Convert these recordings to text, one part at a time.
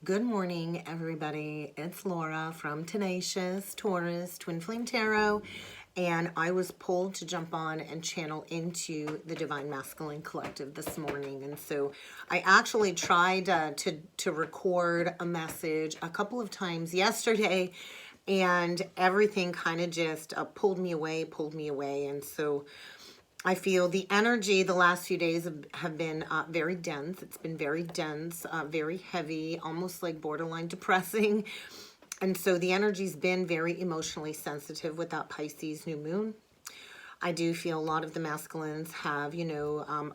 Good morning, everybody. It's Laura from Tenacious Taurus Twin Flame Tarot, and I was pulled to jump on and channel into the Divine Masculine Collective this morning. And so I actually tried to record a message a couple of times yesterday, and everything kind of just pulled me away. And so I feel the energy the last few days have been very dense. It's been very dense, very heavy, almost like borderline depressing. And so the energy's been very emotionally sensitive with that Pisces new moon. I do feel a lot of the masculines have,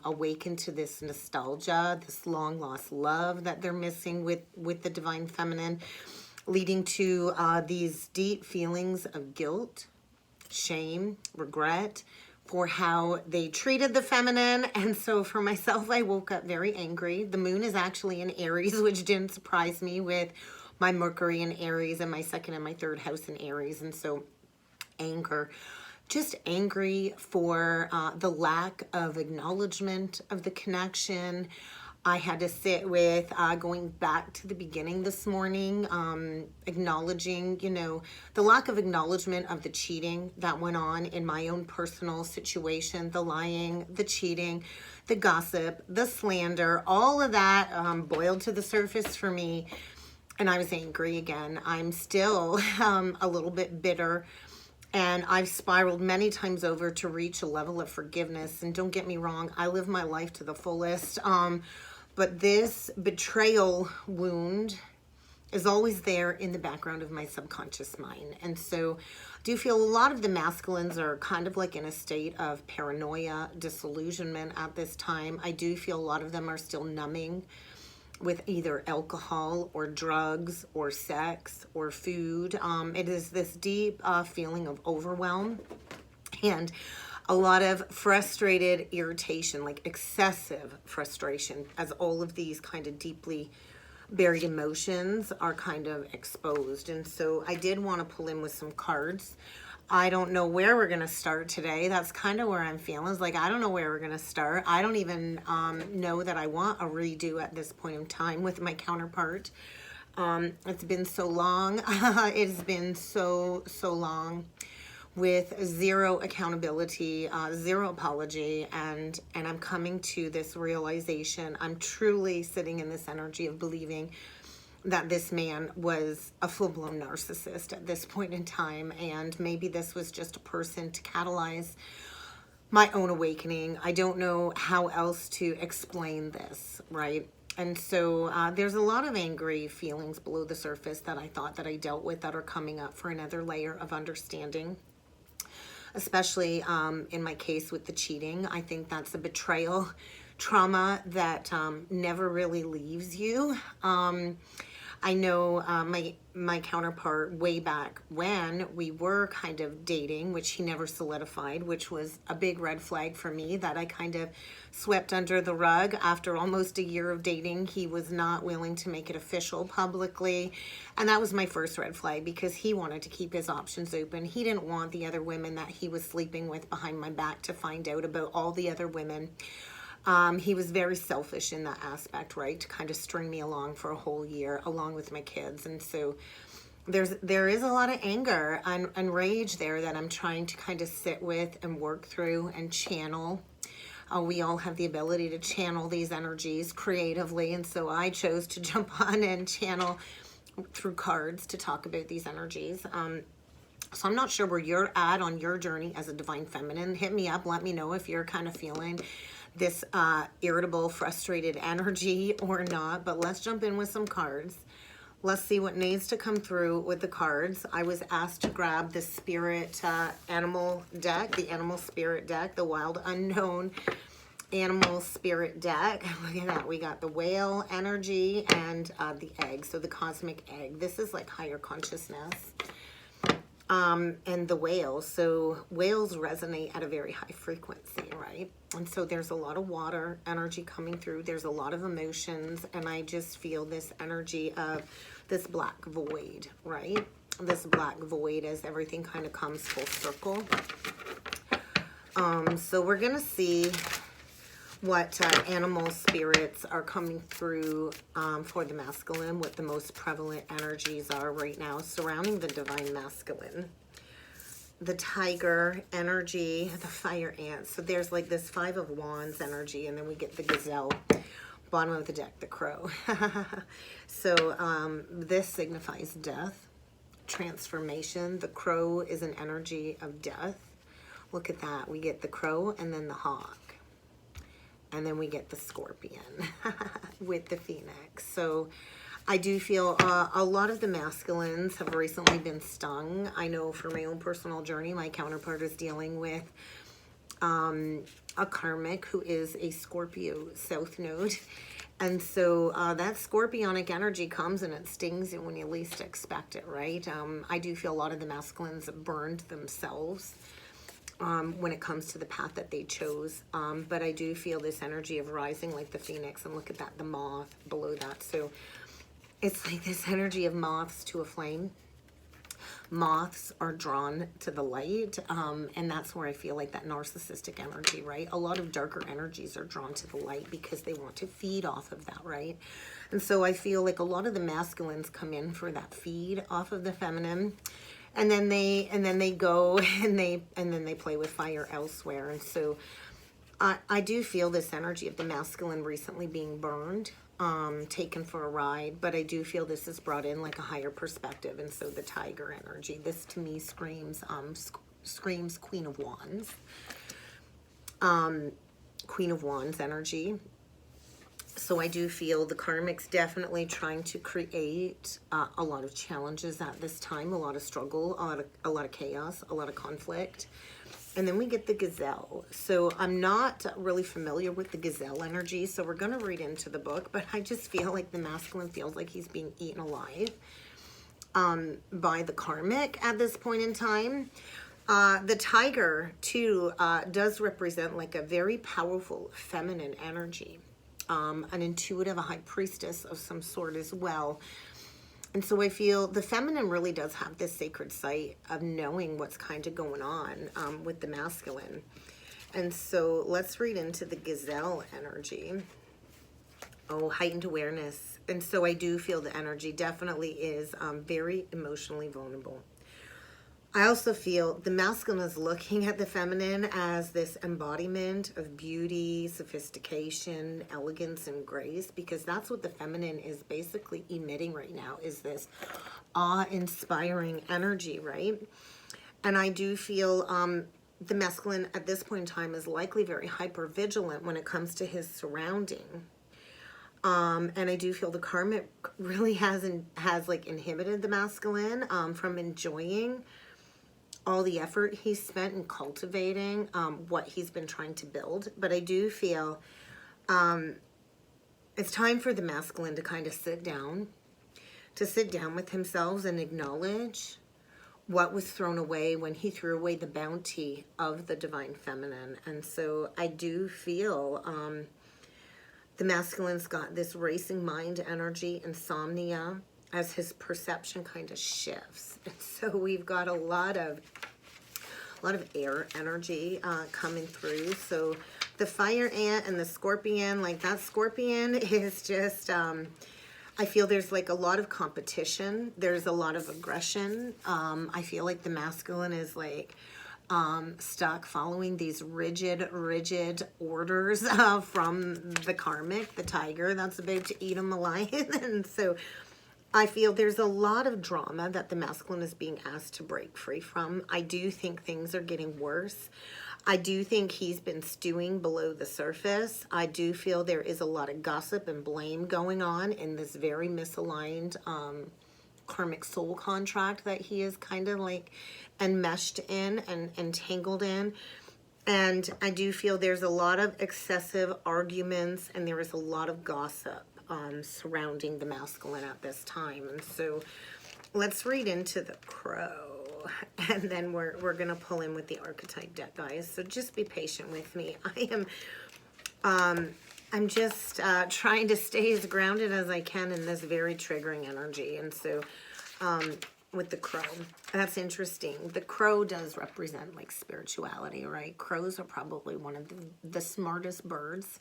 awakened to this nostalgia, this long lost love that they're missing with the divine feminine, leading to these deep feelings of guilt, shame, regret, for how they treated the feminine. And so for myself, I woke up very angry. The moon is actually in Aries, which didn't surprise me with my Mercury in Aries and my second and my third house in Aries. And so anger, just angry for the lack of acknowledgement of the connection. I had to sit with going back to the beginning this morning, acknowledging, the lack of acknowledgement of the cheating that went on in my own personal situation, the lying, the cheating, the gossip, the slander, all of that boiled to the surface for me. And I was angry again. I'm still a little bit bitter. And I've spiraled many times over to reach a level of forgiveness. And don't get me wrong, I live my life to the fullest. But this betrayal wound is always there in the background of my subconscious mind. And so I do feel a lot of the masculines are kind of like in a state of paranoia, disillusionment at this time. I do feel a lot of them are still numbing with either alcohol or drugs or sex or food. It is this deep feeling of overwhelm and a lot of frustrated irritation, like excessive frustration, as all of these kind of deeply buried emotions are kind of exposed. And so I did want to pull in with some cards. I don't know where we're going to start today. That's kind of where I'm feeling. It's like, I don't know where we're going to start. I don't even know that I want a redo at this point in time with my counterpart. It's been so long. It's been so long with zero accountability, zero apology, and I'm coming to this realization. I'm truly sitting in this energy of believing that this man was a full-blown narcissist at this point in time, and maybe this was just a person to catalyze my own awakening. I don't know how else to explain this, right? And so there's a lot of angry feelings below the surface that I thought that I dealt with that are coming up for another layer of understanding. Especially in my case with the cheating. I think that's a betrayal trauma that never really leaves you. I know my counterpart way back when we were kind of dating, which he never solidified, which was a big red flag for me that I kind of swept under the rug. After almost a year of dating, he was not willing to make it official publicly. And that was my first red flag because he wanted to keep his options open. He didn't want the other women that he was sleeping with behind my back to find out about all the other women. He was very selfish in that aspect, right? To kind of string me along for a whole year along with my kids. And so there is a lot of anger and rage there that I'm trying to kind of sit with and work through and channel. We all have the ability to channel these energies creatively. And so I chose to jump on and channel through cards to talk about these energies. So I'm not sure where you're at on your journey as a divine feminine. Hit me up. Let me know if you're kind of feeling this irritable, frustrated energy or not. But let's jump in with some cards. Let's see what needs to come through with the cards. I was asked to grab the spirit animal deck, the animal spirit deck, the wild unknown animal spirit deck. Look at that. We got the whale energy and the egg. So the cosmic egg. This is like higher consciousness. And the whales. So whales resonate at a very high frequency, right? And so there's a lot of water energy coming through. There's a lot of emotions. And I just feel this energy of this black void, right? This black void as everything kind of comes full circle. So we're going to see what animal spirits are coming through for the masculine, what the most prevalent energies are right now surrounding the divine masculine. The tiger energy, the fire ant. So there's like this 5 of wands energy, and then we get the gazelle. Bottom of the deck, the crow. So this signifies death, transformation. The crow is an energy of death. Look at that. We get the crow and then the hawk. And then we get the scorpion with the phoenix. So I do feel a lot of the masculines have recently been stung. I know for my own personal journey, my counterpart is dealing with a karmic who is a Scorpio south node. And so that scorpionic energy comes and it stings you when you least expect it, right? I do feel a lot of the masculines burned themselves when it comes to the path that they chose. But I do feel this energy of rising like the phoenix. And look at that, the moth below that. So it's like this energy of moths to a flame. Moths are drawn to the light, and that's where I feel like that narcissistic energy, right? A lot of darker energies are drawn to the light because they want to feed off of that, right? And so I feel like a lot of the masculines come in for that feed off of the feminine, and then they go and they play with fire elsewhere. And so I do feel this energy of the masculine recently being burned, taken for a ride, but I do feel this is brought in like a higher perspective. And so the tiger energy, this to me screams Queen of Wands, Queen of Wands energy. So I do feel the karmic's definitely trying to create a lot of challenges at this time, a lot of struggle, a lot of chaos, a lot of conflict. And then we get the gazelle. So I'm not really familiar with the gazelle energy, so we're going to read into the book, but I just feel like the masculine feels like he's being eaten alive by the karmic at this point in time. The tiger, too, does represent like a very powerful feminine energy, an intuitive, a high priestess of some sort as well. And so I feel the feminine really does have this sacred sight of knowing what's kind of going on with the masculine. And so let's read into the gazelle energy. Oh, heightened awareness. And so I do feel the energy definitely is very emotionally vulnerable. I also feel the masculine is looking at the feminine as this embodiment of beauty, sophistication, elegance, and grace, because that's what the feminine is basically emitting right now, is this awe-inspiring energy, right? And I do feel the masculine at this point in time is likely very hyper-vigilant when it comes to his surrounding. And I do feel the karmic really has like inhibited the masculine from enjoying all the effort he's spent in cultivating what he's been trying to build. But I do feel it's time for the masculine to kind of sit down with himself and acknowledge what was thrown away when he threw away the bounty of the divine feminine. And so I do feel the masculine's got this racing mind energy, insomnia, as his perception kind of shifts. And so we've got a lot of air energy coming through. So the fire ant and the scorpion, like that scorpion is just, I feel there's like a lot of competition. There's a lot of aggression. I feel like the masculine is like stuck following these rigid orders from the karmic, the tiger that's about to eat him alive. And so I feel there's a lot of drama that the masculine is being asked to break free from. I do think things are getting worse. I do think he's been stewing below the surface. I do feel there is a lot of gossip and blame going on in this very misaligned karmic soul contract that he is kind of like enmeshed in and entangled in. And I do feel there's a lot of excessive arguments and there is a lot of gossip surrounding the masculine at this time. And so let's read into the crow, and then we're gonna pull in with the archetype deck, guys. So just be patient with me. I'm just trying to stay as grounded as I can in this very triggering energy. And so with the crow. That's interesting. The crow does represent like spirituality, right? Crows are probably one of the smartest birds.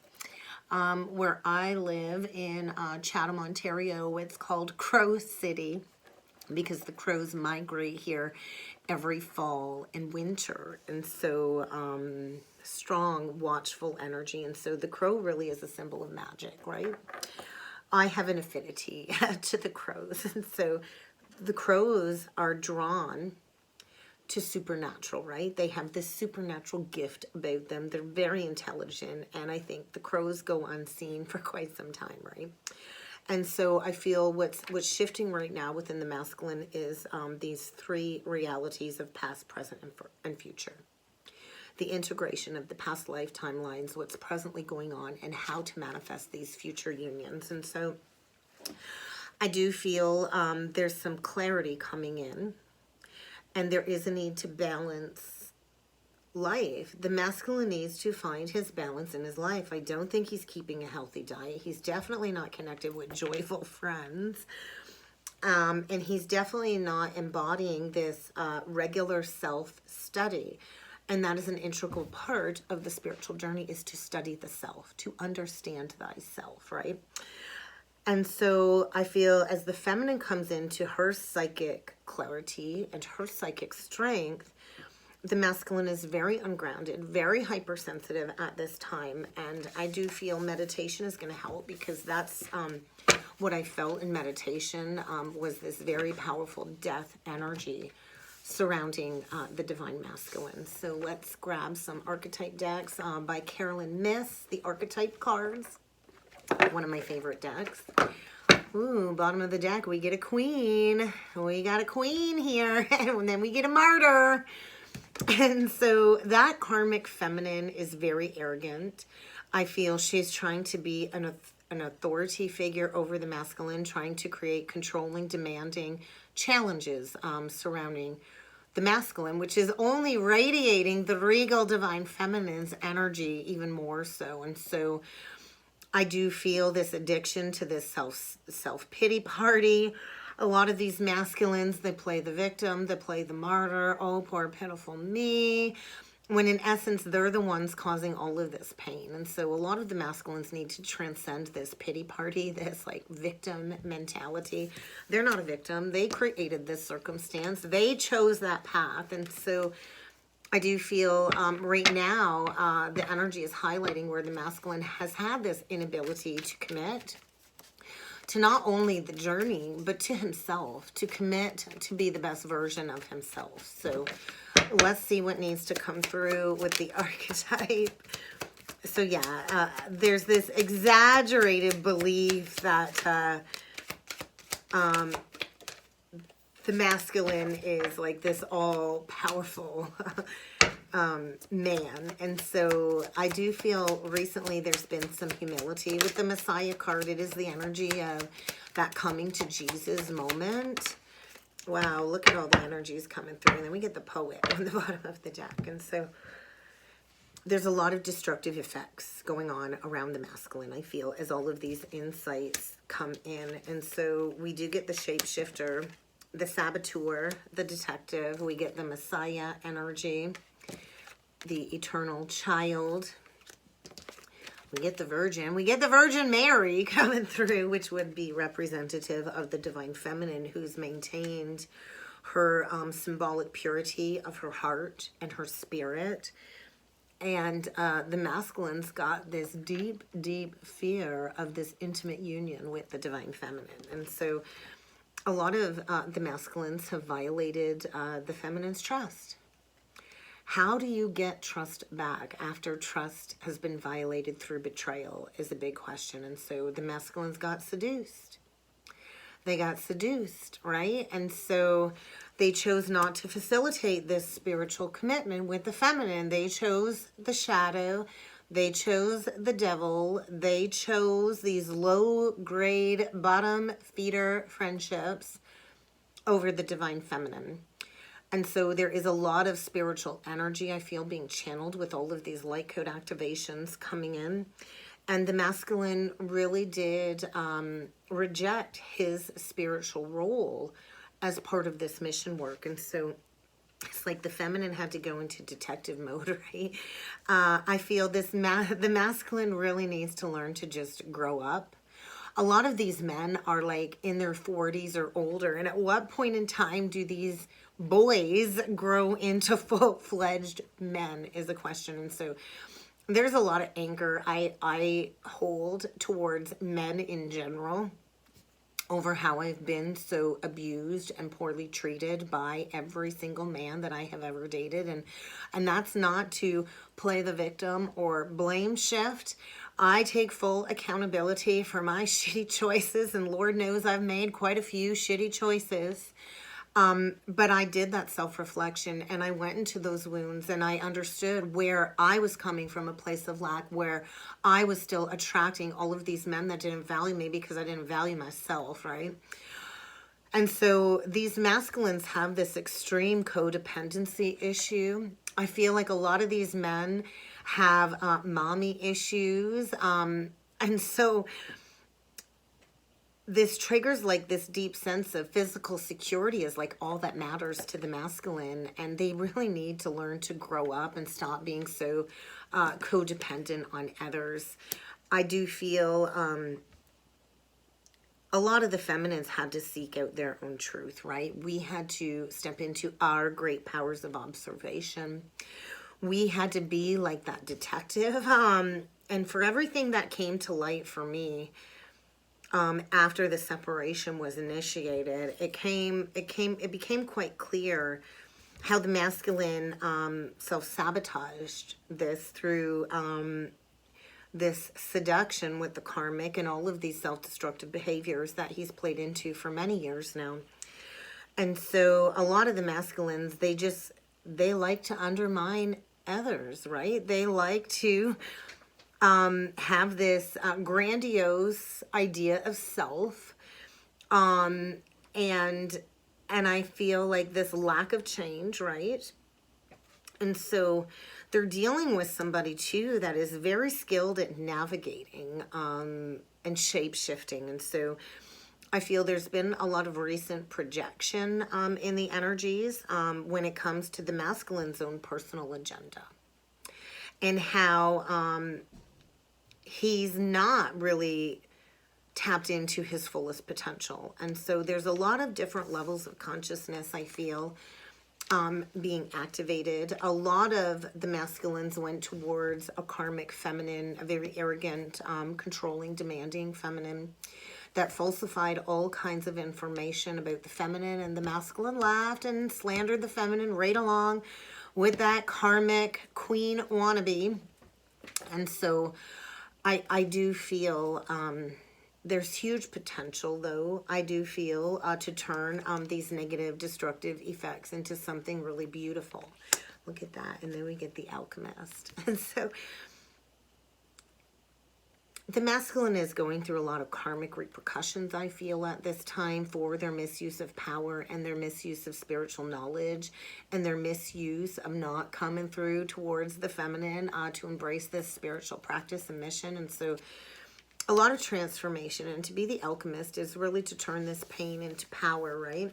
Where I live in Chatham, Ontario, it's called Crow City because the crows migrate here every fall and winter. And so strong, watchful energy. And so the crow really is a symbol of magic, right? I have an affinity to the crows. And so the crows are drawn to supernatural, right? They have this supernatural gift about them. They're very intelligent, and I think the crows go unseen for quite some time, right? And so I feel what's shifting right now within the masculine is these three realities of past, present, and future. The integration of the past life timelines, what's presently going on, and how to manifest these future unions. And so I do feel there's some clarity coming in. And there is a need to balance life. The masculine needs to find his balance in his life. I don't think he's keeping a healthy diet. He's definitely not connected with joyful friends. And he's definitely not embodying this regular self-study. And that is an integral part of the spiritual journey, is to study the self, to understand thyself, right? And so I feel as the feminine comes into her psychic clarity and her psychic strength, the masculine is very ungrounded, very hypersensitive at this time. And I do feel meditation is going to help, because that's what I felt in meditation was this very powerful death energy surrounding the divine masculine. So let's grab some archetype decks by Carolyn Miss, the archetype cards. One of my favorite decks. Ooh, bottom of the deck, we get a queen. We got a queen here, and then we get a martyr. And so that karmic feminine is very arrogant. I feel she's trying to be an authority figure over the masculine, trying to create controlling, demanding challenges surrounding the masculine, which is only radiating the regal divine feminine's energy even more so. And so I do feel this addiction to this self-pity party. A lot of these masculines, they play the victim, they play the martyr. Oh, poor pitiful me. When in essence, they're the ones causing all of this pain. And so a lot of the masculines need to transcend this pity party, this like victim mentality. They're not a victim. They created this circumstance. They chose that path. And so I do feel right now the energy is highlighting where the masculine has had this inability to commit to not only the journey, but to himself, to commit to be the best version of himself. So let's see what needs to come through with the archetype. So yeah, there's this exaggerated belief that the masculine is like this all-powerful man. And so I do feel recently there's been some humility with the Messiah card. It is the energy of that coming to Jesus moment. Wow, look at all the energies coming through. And then we get the poet on the bottom of the deck. And so there's a lot of destructive effects going on around the masculine, I feel, as all of these insights come in. And so we do get the shapeshifter, the saboteur, the detective. We get the Messiah energy, the eternal child. We get the Virgin. We get the Virgin Mary coming through, which would be representative of the divine feminine, who's maintained her symbolic purity of her heart and her spirit. And the masculine's got this deep, deep fear of this intimate union with the divine feminine. And so a lot of the masculines have violated the feminine's trust. How do you get trust back after trust has been violated through betrayal is a big question. And so the masculines got seduced. They got seduced, right? And so they chose not to facilitate this spiritual commitment with the feminine. They chose the shadow. They chose the devil. They chose these low-grade, bottom-feeder friendships over the divine feminine. And so there is a lot of spiritual energy, I feel, being channeled with all of these light code activations coming in. And the masculine really did reject his spiritual role as part of this mission work. And so it's like the feminine had to go into detective mode, right? I feel the masculine really needs to learn to just grow up. A lot of these men are like in their 40s or older. And at what point in time do these boys grow into full-fledged men is a question. And so there's a lot of anger I hold towards men in general over how I've been so abused and poorly treated by every single man that I have ever dated. And that's not to play the victim or blame shift. I take full accountability for my shitty choices, and Lord knows I've made quite a few shitty choices. But I did that self-reflection, and I went into those wounds, and I understood where I was coming from, a place of lack, where I was still attracting all of these men that didn't value me because I didn't value myself, right? And so these masculines have this extreme codependency issue. I feel like a lot of these men have mommy issues. And so this triggers like this deep sense of physical security is like all that matters to the masculine. And they really need to learn to grow up and stop being so codependent on others. I do feel a lot of the feminines had to seek out their own truth, right? We had to step into our great powers of observation. We had to be like that detective. And for everything that came to light for me, after the separation was initiated, it became quite clear how the masculine self-sabotaged this through this seduction with the karmic and all of these self-destructive behaviors that he's played into for many years now. And so a lot of the masculines, they like to undermine others, right? They like to have this grandiose idea of self, and I feel like this lack of change, right? And so they're dealing with somebody too that is very skilled at navigating and shape-shifting. And so I feel there's been a lot of recent projection in the energies when it comes to the masculine's own personal agenda, and how he's not really tapped into his fullest potential. And so there's a lot of different levels of consciousness, I feel, being activated. A lot of the masculines went towards a karmic feminine, a very arrogant, controlling, demanding feminine that falsified all kinds of information about the feminine, and the masculine laughed and slandered the feminine right along with that karmic queen wannabe. And so I do feel there's huge potential, though, I do feel, to turn these negative, destructive effects into something really beautiful. Look at that. And then we get the alchemist. And so the masculine is going through a lot of karmic repercussions, I feel, at this time for their misuse of power and their misuse of spiritual knowledge and their misuse of not coming through towards the feminine to embrace this spiritual practice and mission. And so a lot of transformation, and to be the alchemist is really to turn this pain into power, right?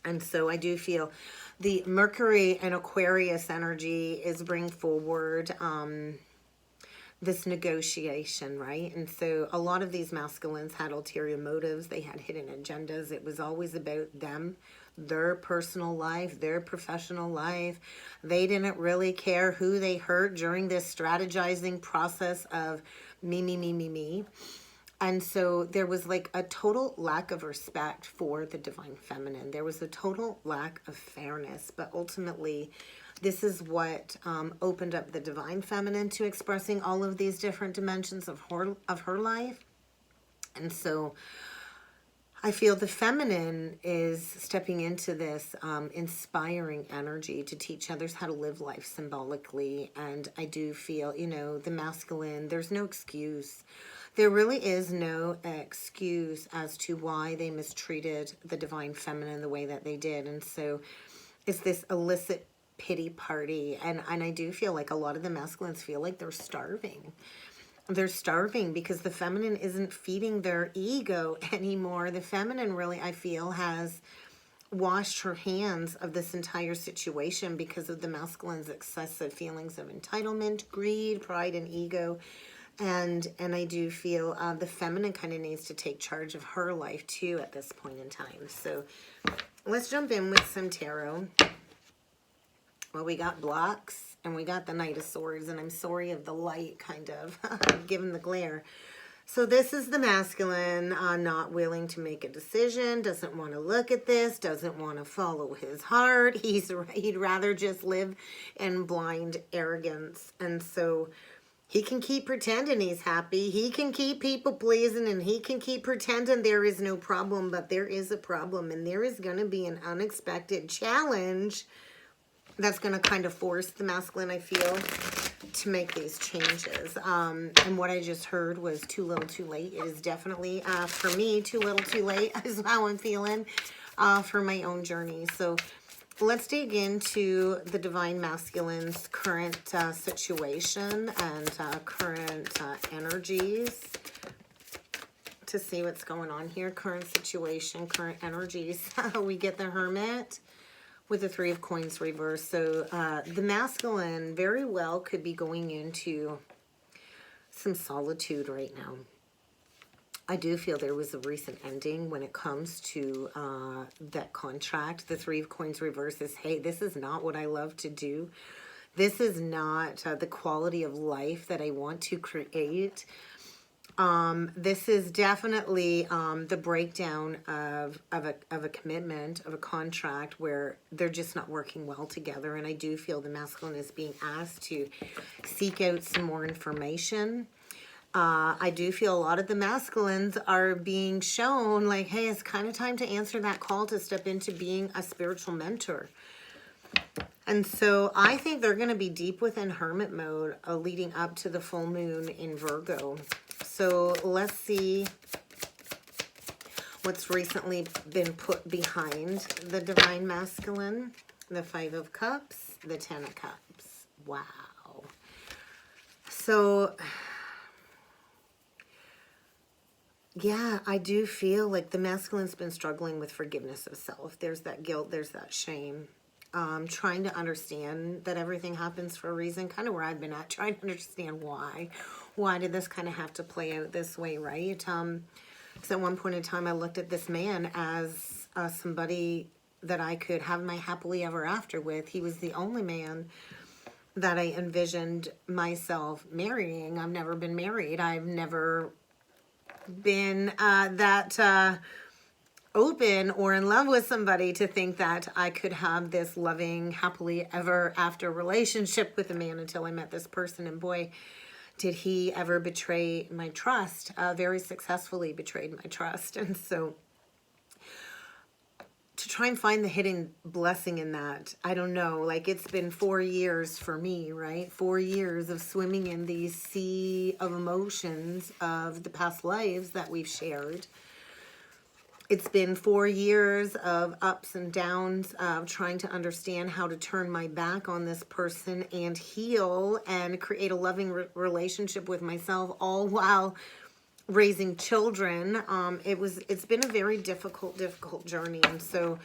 And so I do feel the Mercury and Aquarius energy is bringing forward this negotiation, right? And so a lot of these masculines had ulterior motives. They had hidden agendas. It was always about them, their personal life, their professional life. They didn't really care who they hurt during this strategizing process of me. And so there was like a total lack of respect for the divine feminine. There was a total lack of fairness, but ultimately this is what opened up the divine feminine to expressing all of these different dimensions of her life. And so I feel the feminine is stepping into this inspiring energy to teach others how to live life symbolically. And I do feel, you know, the masculine, there's no excuse. There really is no excuse as to why they mistreated the divine feminine the way that they did. And so it's this illicit pity party. And I do feel like a lot of the masculines feel like they're starving. They're starving because the feminine isn't feeding their ego anymore. The feminine really, I feel, has washed her hands of this entire situation because of the masculine's excessive feelings of entitlement, greed, pride, and ego. And I do feel the feminine kind of needs to take charge of her life too at this point in time. So let's jump in with some tarot. Well, we got blocks and we got the Knight of Swords, and I'm sorry of the light kind of given the glare. So this is the masculine, not willing to make a decision, doesn't want to look at this, doesn't want to follow his heart. He'd rather just live in blind arrogance. And so he can keep pretending he's happy. He can keep people pleasing, and he can keep pretending there is no problem, but there is a problem, and there is going to be an unexpected challenge that's going to kind of force the masculine, I feel, to make these changes. And what I just heard was too little too late. It is definitely, for me, too little too late is how I'm feeling for my own journey. So let's dig into the Divine Masculine's current situation and current energies to see what's going on here. Current situation, current energies. We get the Hermit with the Three of Coins reverse. So the masculine very well could be going into some solitude right now. I do feel there was a recent ending when it comes to that contract. The Three of Coins reverse is, hey, this is not what I love to do. This is not the quality of life that I want to create. This is definitely the breakdown of a commitment, of a contract where they're just not working well together. And I do feel the masculine is being asked to seek out some more information. I do feel a lot of the masculines are being shown like, hey, it's kind of time to answer that call to step into being a spiritual mentor. And so I think they're going to be deep within hermit mode leading up to the full moon in Virgo. So let's see what's recently been put behind the Divine Masculine. The Five of Cups, the Ten of Cups. Wow. So yeah, I do feel like the masculine's been struggling with forgiveness of self. There's that guilt, there's that shame. Trying to understand that everything happens for a reason, kind of where I've been at, trying to understand why. Why did this kind of have to play out this way, right? Because at one point in time, I looked at this man as somebody that I could have my happily ever after with. He was the only man that I envisioned myself marrying. I've never been married. I've never been that open or in love with somebody to think that I could have this loving, happily ever after relationship with a man until I met this person. And boy, did he ever betray my trust, very successfully betrayed my trust. And so to try and find the hidden blessing in that, I don't know, like it's been 4 years for me, right? 4 years of swimming in these sea of emotions of the past lives that we've shared. It's been 4 years of ups and downs of trying to understand how to turn my back on this person and heal and create a loving relationship with myself, all while raising children. It's been a very difficult journey. And so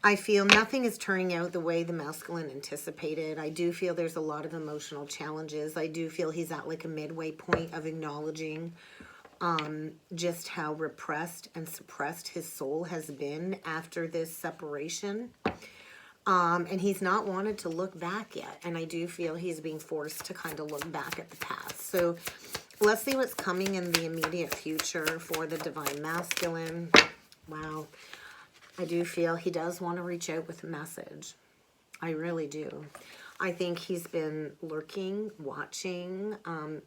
I feel nothing is turning out the way the masculine anticipated. I do feel there's a lot of emotional challenges. I do feel he's at like a midway point of acknowledging just how repressed and suppressed his soul has been after this separation. And he's not wanted to look back yet. And I do feel he's being forced to kind of look back at the past. So let's see what's coming in the immediate future for the Divine Masculine. Wow. I do feel he does want to reach out with a message. I really do. I think he's been lurking, watching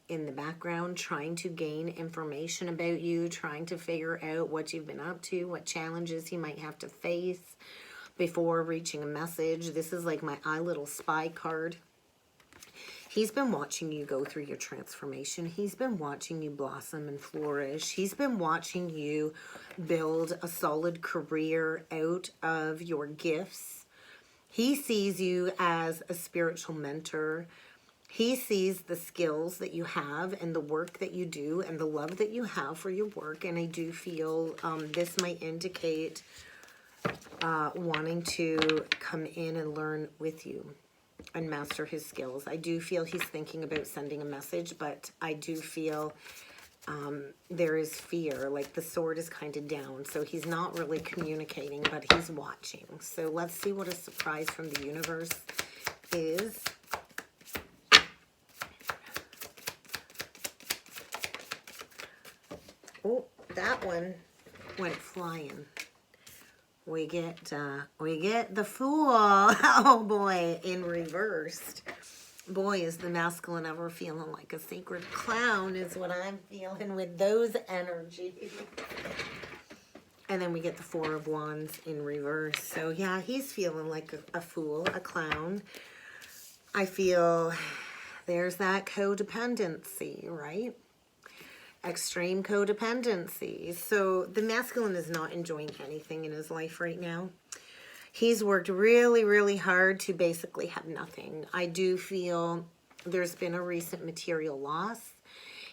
in the background, trying to gain information about you, trying to figure out what you've been up to, what challenges he might have to face before reaching a message. This is like my I Little Spy card. He's been watching you go through your transformation. He's been watching you blossom and flourish. He's been watching you build a solid career out of your gifts. He sees you as a spiritual mentor. He sees the skills that you have and the work that you do and the love that you have for your work. And I do feel this might indicate wanting to come in and learn with you and master his skills. I do feel he's thinking about sending a message, but I do feel there is fear, like the sword is kind of down, so he's not really communicating, but he's watching. So let's see what a surprise from the universe is. Oh, that one went flying. We get the Fool. Oh boy, in reversed. Boy, is the masculine ever feeling like a sacred clown is what I'm feeling with those energies. And then we get the Four of Wands in reverse. So yeah, he's feeling like a fool, a clown. I feel there's that codependency, right? Extreme codependency. So the masculine is not enjoying anything in his life right now. He's worked really, really hard to basically have nothing. I do feel there's been a recent material loss.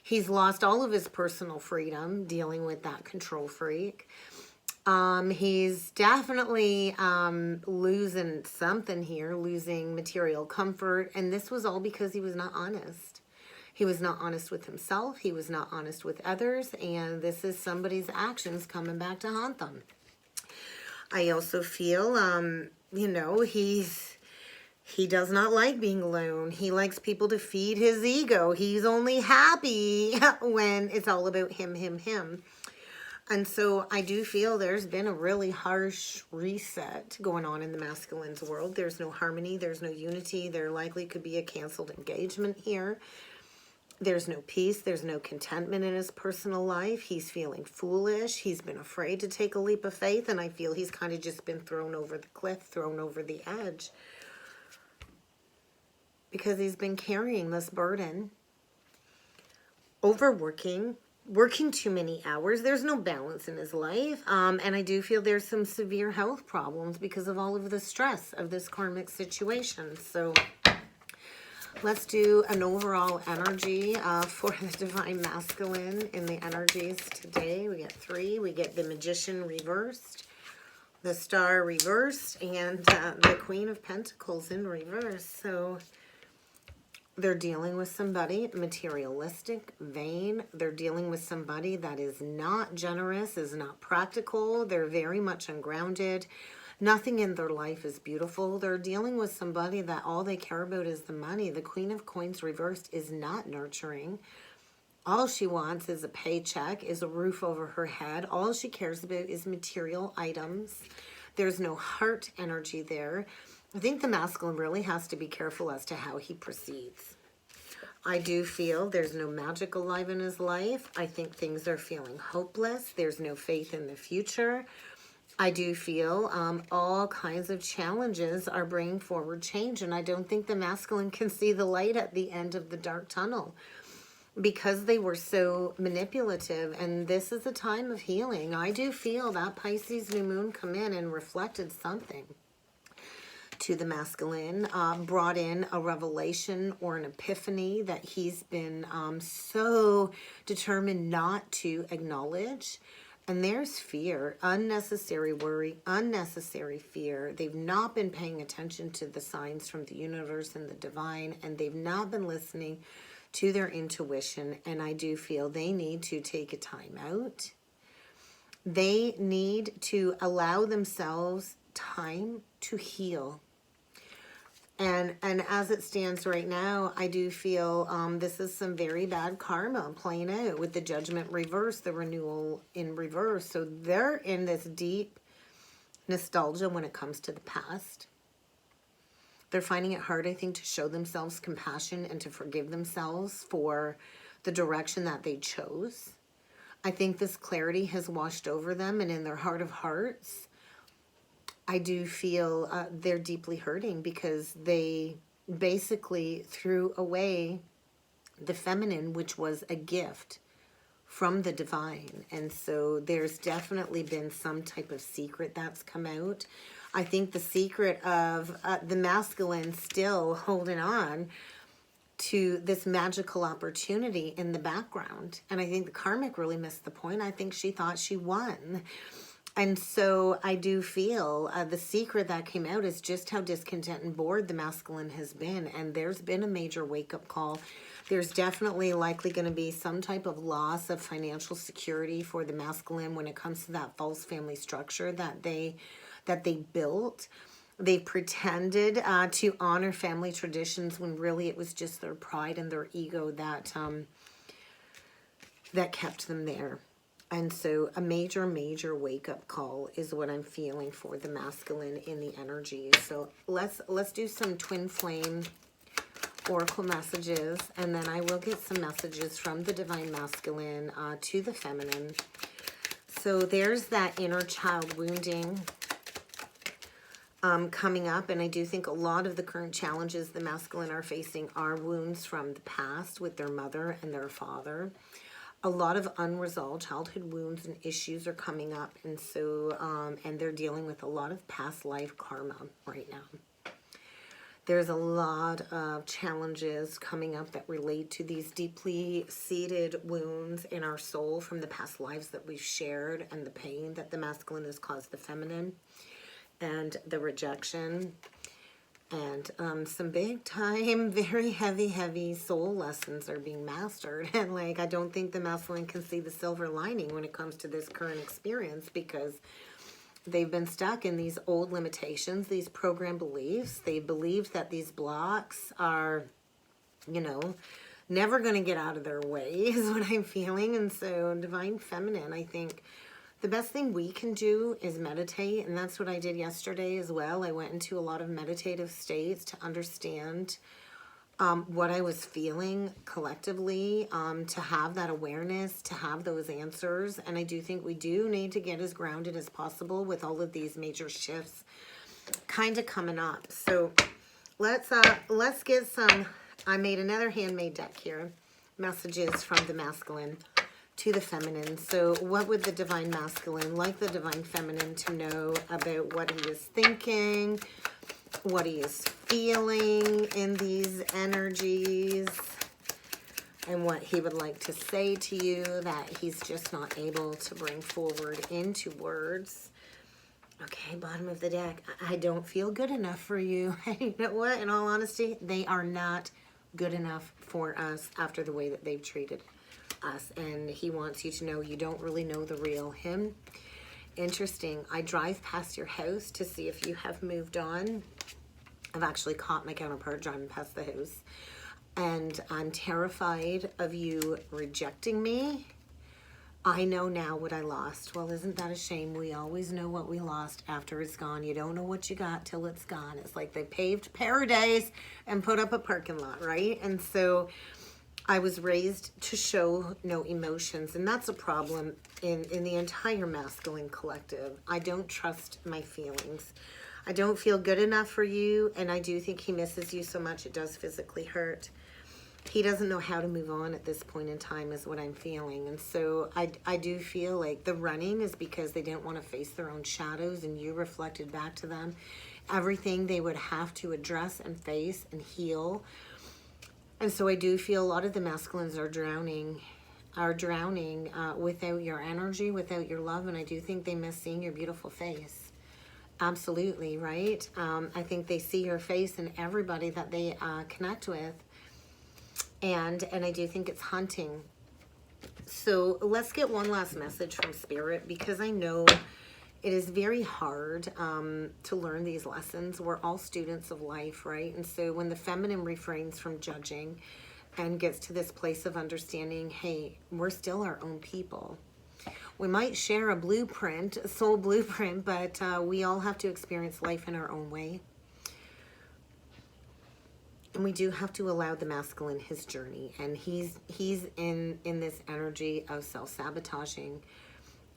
He's lost all of his personal freedom dealing with that control freak. He's definitely losing something here, losing material comfort. And this was all because he was not honest. He was not honest with himself. He was not honest with others. And this is somebody's actions coming back to haunt them. I also feel, you know, he does not like being alone. He likes people to feed his ego. He's only happy when it's all about him. And so I do feel there's been a really harsh reset going on in the masculine's world. There's no harmony. There's no unity. There likely could be a canceled engagement here. There's no peace. There's no contentment in his personal life. He's feeling foolish. He's been afraid to take a leap of faith. And I feel he's kind of just been thrown over the cliff, thrown over the edge. Because he's been carrying this burden. Overworking. Working too many hours. There's no balance in his life. And I do feel there's some severe health problems because of all of the stress of this karmic situation. So let's do an overall energy for the divine masculine in the energies today. We get 3. We get the Magician reversed, the Star reversed, and the Queen of Pentacles in reverse. So they're dealing with somebody materialistic, vain. They're dealing with somebody that is not generous, is not practical. They're very much ungrounded. Nothing in their life is beautiful. They're dealing with somebody that all they care about is the money. The Queen of Coins reversed is not nurturing. All she wants is a paycheck, is a roof over her head. All she cares about is material items. There's no heart energy there. I think the masculine really has to be careful as to how he proceeds. I do feel there's no magic alive in his life. I think things are feeling hopeless. There's no faith in the future. I do feel all kinds of challenges are bringing forward change, and I don't think the masculine can see the light at the end of the dark tunnel because they were so manipulative, and this is a time of healing. I do feel that Pisces new moon come in and reflected something to the masculine, brought in a revelation or an epiphany that he's been so determined not to acknowledge. And there's fear, unnecessary worry, unnecessary fear. They've not been paying attention to the signs from the universe and the divine, and they've not been listening to their intuition. And I do feel they need to take a time out. They need to allow themselves time to heal. And as it stands right now, I do feel this is some very bad karma playing out with the Judgment reverse, the renewal in reverse. So they're in this deep nostalgia when it comes to the past. They're finding it hard, I think, to show themselves compassion and to forgive themselves for the direction that they chose. I think this clarity has washed over them, and in their heart of hearts, I do feel they're deeply hurting because they basically threw away the feminine, which was a gift from the divine. And so there's definitely been some type of secret that's come out. I think the secret of the masculine still holding on to this magical opportunity in the background. And I think the karmic really missed the point. I think she thought she won. And so I do feel the secret that came out is just how discontent and bored the masculine has been. And there's been a major wake-up call. There's definitely likely going to be some type of loss of financial security for the masculine when it comes to that false family structure that they built. They pretended to honor family traditions when really it was just their pride and their ego that kept them there. And so a major, major wake-up call is what I'm feeling for the masculine in the energy. So let's do some twin flame oracle messages, and then I will get some messages from the divine masculine to the feminine. So there's that inner child wounding coming up, and I do think a lot of the current challenges the masculine are facing are wounds from the past with their mother and their father. A lot of unresolved childhood wounds and issues are coming up, and so and they're dealing with a lot of past life karma right now. There's a lot of challenges coming up that relate to these deeply seated wounds in our soul from the past lives that we've shared, and the pain that the masculine has caused the feminine, and the rejection. And some big time, very heavy soul lessons are being mastered. And like, I don't think the masculine can see the silver lining when it comes to this current experience, because they've been stuck in these old limitations, these program beliefs. They believed that these blocks are, you know, never going to get out of their way is what I'm feeling. And so divine feminine, I think the best thing we can do is meditate, and that's what I did yesterday as well. I went into a lot of meditative states to understand what I was feeling collectively, to have that awareness, to have those answers. And I do think we do need to get as grounded as possible with all of these major shifts kind of coming up. So let's get some, I made another handmade deck here, messages from the masculine to the feminine. So what would the divine masculine like the divine feminine to know about what he is thinking, what he is feeling in these energies, and what he would like to say to you that he's just not able to bring forward into words? Okay, bottom of the deck. I don't feel good enough for you. You know what? In all honesty, they are not good enough for us after the way that they've treated us. And he wants you to know you don't really know the real him. Interesting. I drive past your house to see if you have moved on. I've actually caught my counterpart driving past the house. And I'm terrified of you rejecting me. I know now what I lost. Well, isn't that a shame? We always know what we lost after it's gone. You don't know what you got till it's gone. It's like they paved paradise and put up a parking lot, right? And so I was raised to show no emotions, and that's a problem in the entire masculine collective. I don't trust my feelings. I don't feel good enough for you, and I do think he misses you so much it does physically hurt. He doesn't know how to move on at this point in time is what I'm feeling. And so I do feel like the running is because they didn't want to face their own shadows, and you reflected back to them everything they would have to address and face and heal. And so I do feel a lot of the masculines are drowning without your energy, without your love. And I do think they miss seeing your beautiful face. Absolutely, right? I think they see your face in everybody that they connect with. And I do think it's hunting. So let's get one last message from Spirit, because I know it is very hard to learn these lessons. We're all students of life, right? And so when the feminine refrains from judging and gets to this place of understanding, hey, we're still our own people. We might share a blueprint, a soul blueprint, but we all have to experience life in our own way. And we do have to allow the masculine his journey. And he's in this energy of self-sabotaging.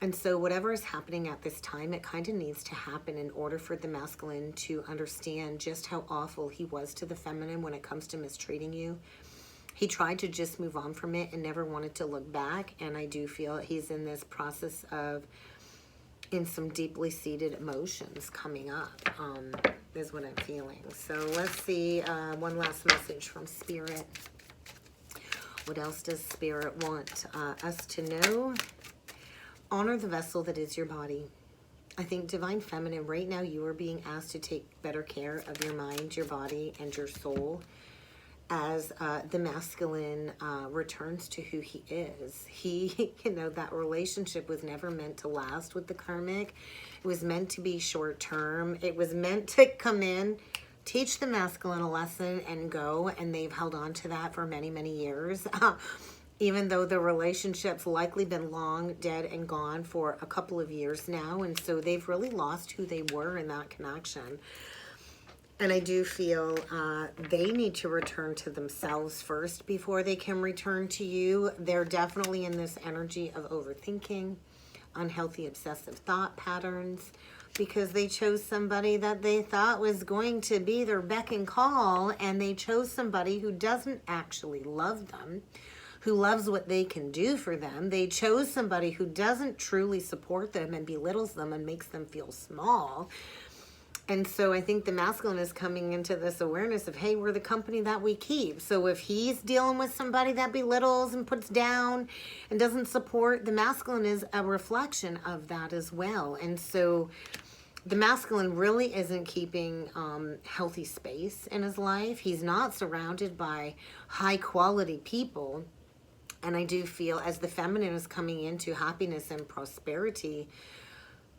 And so whatever is happening at this time, it kind of needs to happen in order for the masculine to understand just how awful he was to the feminine when it comes to mistreating you. He tried to just move on from it and never wanted to look back. And I do feel he's in this process of, in some deeply seated emotions coming up, is what I'm feeling. So let's see one last message from Spirit. What else does Spirit want us to know? Honor the vessel that is your body. I think Divine Feminine, right now you are being asked to take better care of your mind, your body, and your soul as the masculine returns to who he is. He, that relationship was never meant to last with the karmic. It was meant to be short term. It was meant to come in, teach the masculine a lesson, and go. And they've held on to that for many, many years. Even though the relationship's likely been long dead and gone for a couple of years now. And so they've really lost who they were in that connection. And I do feel they need to return to themselves first before they can return to you. They're definitely in this energy of overthinking, unhealthy obsessive thought patterns, because they chose somebody that they thought was going to be their beck and call, and they chose somebody who doesn't actually love them, who loves what they can do for them. They chose somebody who doesn't truly support them and belittles them and makes them feel small. And so I think the masculine is coming into this awareness of, hey, we're the company that we keep. So if he's dealing with somebody that belittles and puts down and doesn't support, the masculine is a reflection of that as well. And so the masculine really isn't keeping healthy space in his life. He's not surrounded by high quality people. And I do feel as the feminine is coming into happiness and prosperity,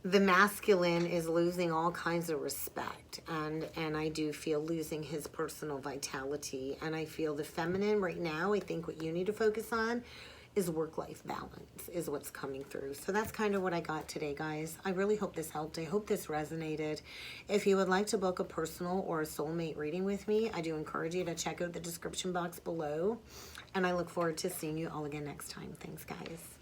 the masculine is losing all kinds of respect. And I do feel losing his personal vitality. And I feel the feminine right now, I think what you need to focus on is work-life balance is what's coming through. So that's kind of what I got today, guys. I really hope this helped. I hope this resonated. If you would like to book a personal or a soulmate reading with me, I do encourage you to check out the description box below. And I look forward to seeing you all again next time. Thanks, guys.